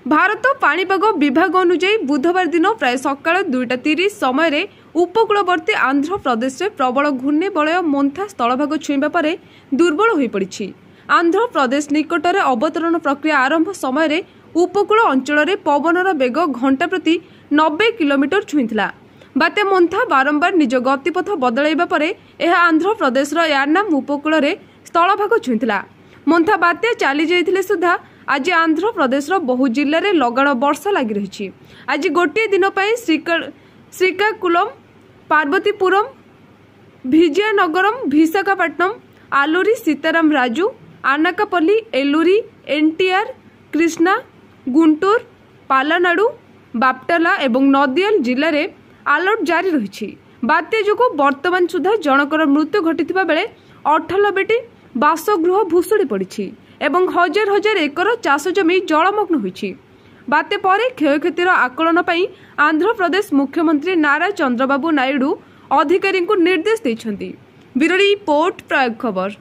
भारत पाणीपाग विभाग अनुଯାयी बुधवार दिन प्राय सकाळ 2:30 समय उपकूलवर्ती आंध्र प्रदेश में प्रबल घूर्णिबलय मोन्था स्थलभाग छुईबा पर दुर्बल हो पड़ी। आंध्र प्रदेश निकटरे अवतरण प्रक्रिया आरंभ समय उपकूल अंचल पवनर बेग घंटा प्रति 90 किलोमीटर छुईला। बात्या मोन्था बारंबार निज गतिपथ बदलैबा पर यह आंध्र प्रदेश यारनाम उपकूल स्थलभाग छुईला। मोन्था बात्या चली जाइथिले सुधा आज आंध्र प्रदेश बहु जिले में लगाण वर्षा लगी रही। आज गोटे दिन श्रीकाकुलम, पार्वतीपुरम, विजयनगरम, विशाखापट्टनम, आलूरी, सीताराम राजू, आनाकापल्ली, एलूरी, एनटीआर, कृष्णा, गुंटूर, पालानाडु, बाप्टाला एवं नदियाल जिले में अलर्ट जारी रही। बात्या जो वर्तमान सुधा जनकर मृत्यु घटी बेले 98टी बासगृह भुशुड़ी पड़ी एवं हजार हजार एकर चाष जमी जलमग्न होइछि। बात्या पर क्षयक्षतिर आकलन पई आंध्र प्रदेश मुख्यमंत्री नारा चंद्रबाबू नायडू अधिकारी निर्देश दैछन्ति। ब्यूरो रिपोर्ट, प्रयोग खबर।